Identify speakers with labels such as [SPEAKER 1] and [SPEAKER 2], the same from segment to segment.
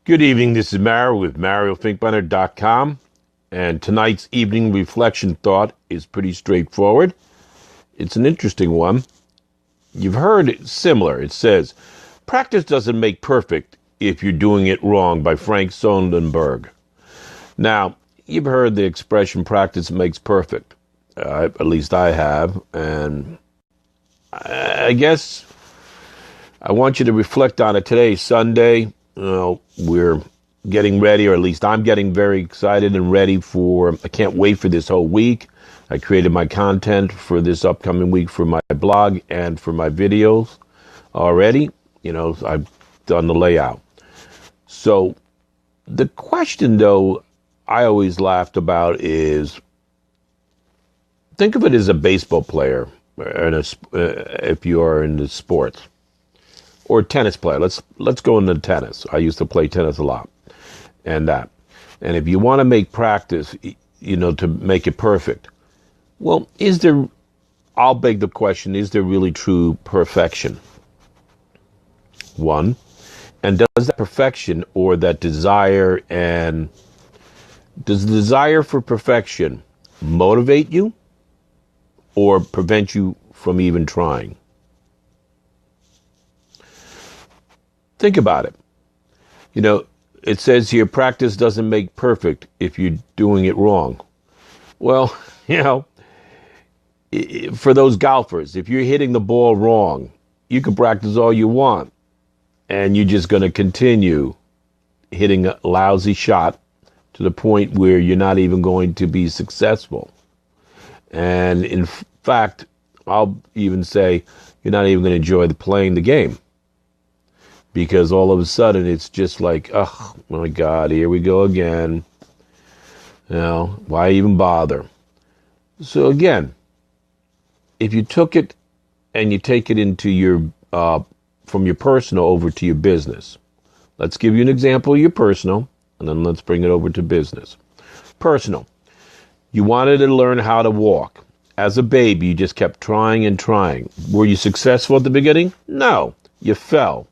[SPEAKER 1] Good evening. This is Mario with MarioThinkBunner.com. And tonight's evening reflection thought is pretty straightforward. It's an interesting one. You've heard it similar. It says, practice doesn't make perfect if you're doing it wrong, by Frank Sonnenberg. Now, you've heard the expression practice makes perfect. At least I have. And I guess I want you to reflect on it today, Sunday. We're getting ready, or at least I'm getting very excited and ready I can't wait for this whole week. I created my content for this upcoming week for my blog and for my videos already. I've done the layout. So the question, though, I always laughed about is, think of it as a baseball player, if you are into sports. Or tennis player. Let's go into tennis. I used to play tennis a lot, and if you want to make practice, to make it perfect, well, I'll beg the question: is there really true perfection? One, and does that perfection or that desire does the desire for perfection motivate you or prevent you from even trying? Think about it. It says here, practice doesn't make perfect if you're doing it wrong. Well, for those golfers, if you're hitting the ball wrong, you can practice all you want, and you're just going to continue hitting a lousy shot to the point where you're not even going to be successful. And in fact, I'll even say you're not even going to enjoy playing the game. Because all of a sudden it's just like, oh my God, here we go again. Why even bother? So again, if you took it and you take it into from your personal over to your business. Let's give you an example of your personal, and then let's bring it over to business. Personal. You wanted to learn how to walk. As a baby, you just kept trying and trying. Were you successful at the beginning? No, you fell.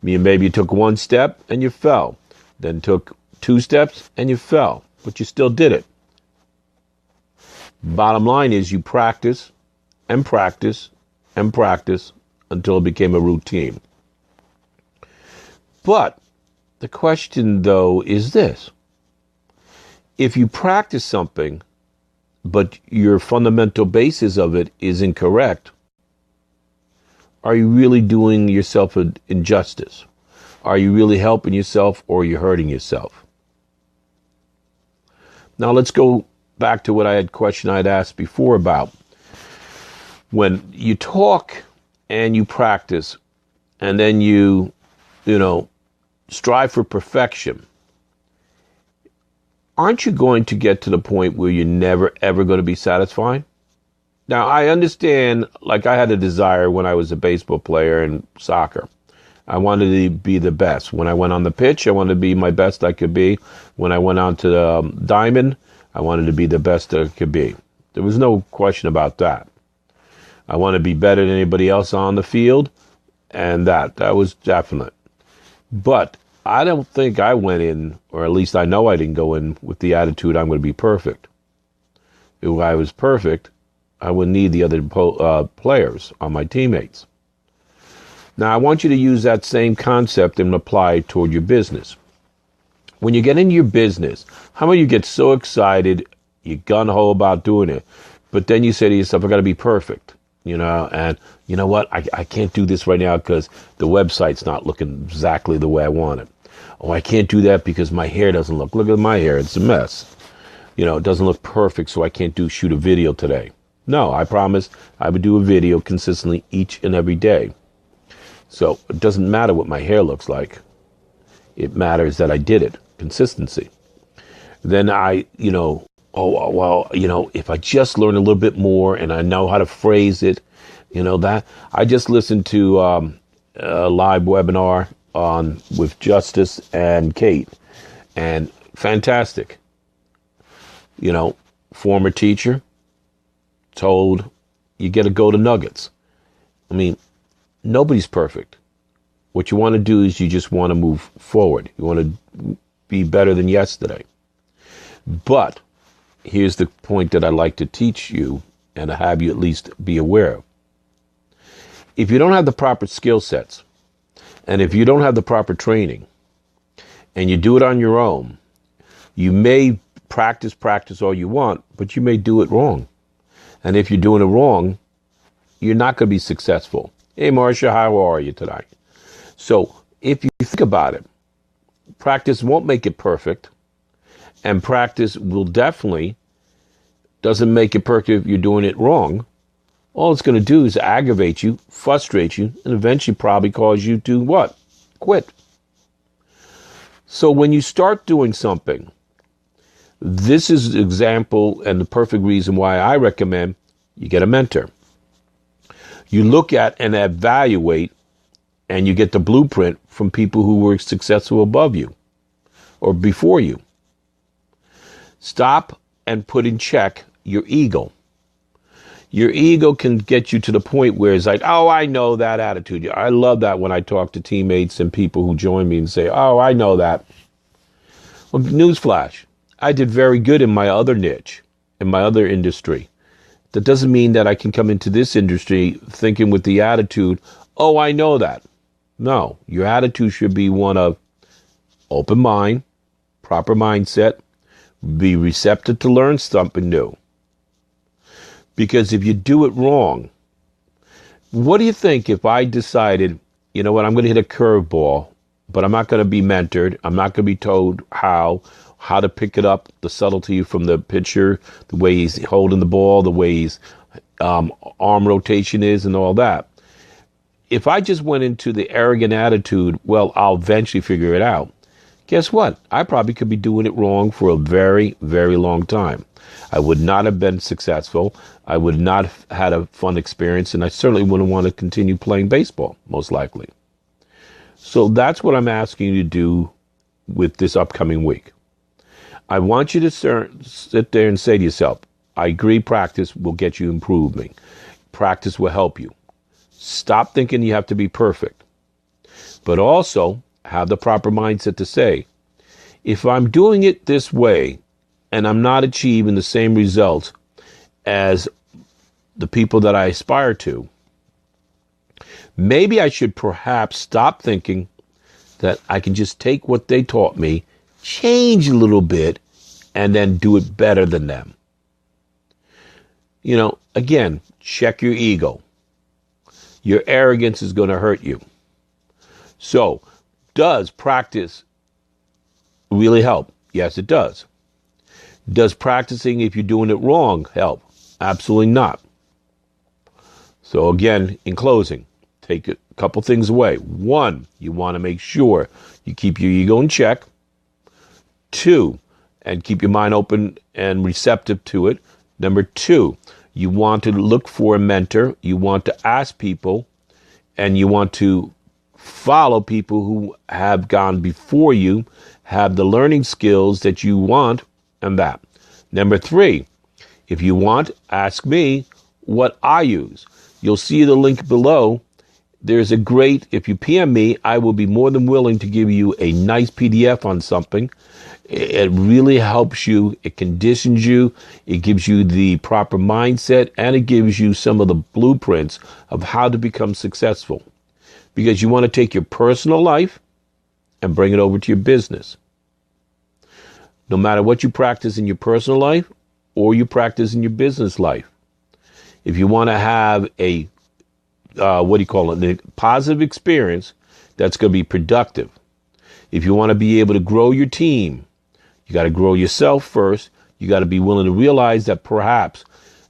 [SPEAKER 1] Maybe you took one step and you fell. Then took 2 steps and you fell. But you still did it. Bottom line is you practice and practice and practice until it became a routine. But the question, though, is this. If you practice something, but your fundamental basis of it is incorrect, are you really doing yourself an injustice? Are you really helping yourself, or are you hurting yourself? Now let's go back to what question I'd asked before about when you talk and you practice and then you strive for perfection. Aren't you going to get to the point where you're never, ever going to be satisfied? Now, I understand, like I had a desire when I was a baseball player in soccer. I wanted to be the best. When I went on the pitch, I wanted to be my best I could be. When I went onto the diamond, I wanted to be the best I could be. There was no question about that. I wanted to be better than anybody else on the field, and that was definite. But I don't think I went in, or at least I know I didn't go in with the attitude I'm going to be perfect. If I was perfect, I wouldn't need the other players on my teammates. Now, I want you to use that same concept and apply it toward your business. When you get into your business, how many of you get so excited, you're gung-ho about doing it, but then you say to yourself, I got to be perfect, and you know what? I can't do this right now because the website's not looking exactly the way I want it. Oh, I can't do that because my hair doesn't look at my hair. It's a mess. It doesn't look perfect, so I can't shoot a video today. No, I promised I would do a video consistently each and every day. So it doesn't matter what my hair looks like. It matters that I did it. Consistency. Then if I just learn a little bit more and I know how to phrase it, that. I just listened to a live webinar with Justice and Kate, and fantastic. Former teacher, told you get to go to nuggets. I mean, nobody's perfect. What you want to do is you just want to move forward. You want to be better than yesterday. But here's the point that I'd like to teach you and have you at least be aware of. If you don't have the proper skill sets, and if you don't have the proper training, and you do it on your own, you may practice all you want, but you may do it wrong. And if you're doing it wrong, you're not going to be successful. Hey, Marcia, how are you tonight? So if you think about it, practice won't make it perfect, and practice will definitely doesn't make it perfect if you're doing it wrong. All it's going to do is aggravate you, frustrate you, and eventually probably cause you to what? Quit. So when you start doing something, this is the example and the perfect reason why I recommend you get a mentor. You look at and evaluate, and you get the blueprint from people who were successful above you or before you. Stop and put in check your ego. Your ego can get you to the point where it's like, oh, I know that attitude. I love that when I talk to teammates and people who join me and say, oh, I know that. Well, newsflash, I did very good in my other niche, in my other industry. That doesn't mean that I can come into this industry thinking with the attitude, oh, I know that. No, your attitude should be one of open mind, proper mindset, be receptive to learn something new. Because if you do it wrong, what do you think if I decided, you know what, I'm going to hit a curveball, but I'm not going to be mentored. I'm not going to be told how to pick it up, the subtlety from the pitcher, the way he's holding the ball, the way his arm rotation is and all that. If I just went into the arrogant attitude, well, I'll eventually figure it out. Guess what? I probably could be doing it wrong for a very, very long time. I would not have been successful. I would not have had a fun experience, and I certainly wouldn't want to continue playing baseball, most likely. So that's what I'm asking you to do with this upcoming week. I want you to sit there and say to yourself, I agree practice will get you improving. Practice will help you. Stop thinking you have to be perfect. But also have the proper mindset to say, if I'm doing it this way and I'm not achieving the same results as the people that I aspire to, maybe I should perhaps stop thinking that I can just take what they taught me, change a little bit, and then do it better than them. You know, again, check your ego. Your arrogance is going to hurt you. So, does practice really help? Yes, it does. Does practicing, if you're doing it wrong, help? Absolutely not. So again, in closing, take a couple things away. One, you want to make sure you keep your ego in check. Two, and keep your mind open and receptive to it. Number two, you want to look for a mentor. You want to ask people, and you want to follow people who have gone before you, have the learning skills that you want, and that. Number three, if you want, ask me what I use. You'll see the link below. There's a great, if you PM me, I will be more than willing to give you a nice PDF on something. It really helps you. It conditions you. It gives you the proper mindset, and it gives you some of the blueprints of how to become successful. Because you want to take your personal life and bring it over to your business. No matter what you practice in your personal life or you practice in your business life. If you want to have a, a positive experience that's going to be productive. If you want to be able to grow your team, you got to grow yourself first. You got to be willing to realize that perhaps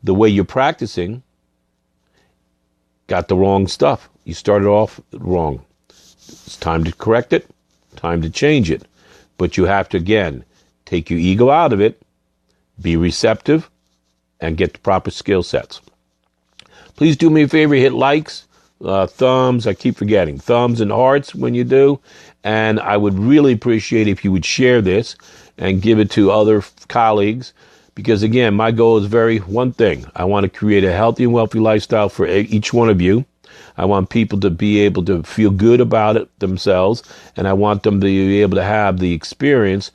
[SPEAKER 1] the way you're practicing got the wrong stuff. You started off wrong. It's time to correct it, time to change it. But you have to, again, take your ego out of it, be receptive, and get the proper skill sets. Please do me a favor, hit likes, thumbs, I keep forgetting, thumbs and hearts when you do. And I would really appreciate if you would share this and give it to other colleagues. Because again, my goal is one thing. I want to create a healthy and wealthy lifestyle for each one of you. I want people to be able to feel good about it themselves, and I want them to be able to have the experience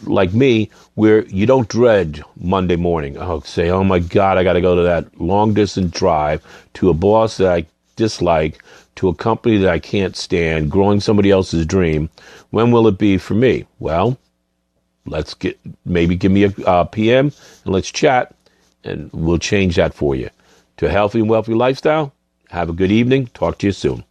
[SPEAKER 1] like me, where you don't dread Monday morning. Oh, say, oh my God, I got to go to that long distance drive to a boss that I dislike, to a company that I can't stand, growing somebody else's dream. When will it be for me? Well, maybe give me a PM and let's chat, and we'll change that for you to a healthy and wealthy lifestyle. Have a good evening. Talk to you soon.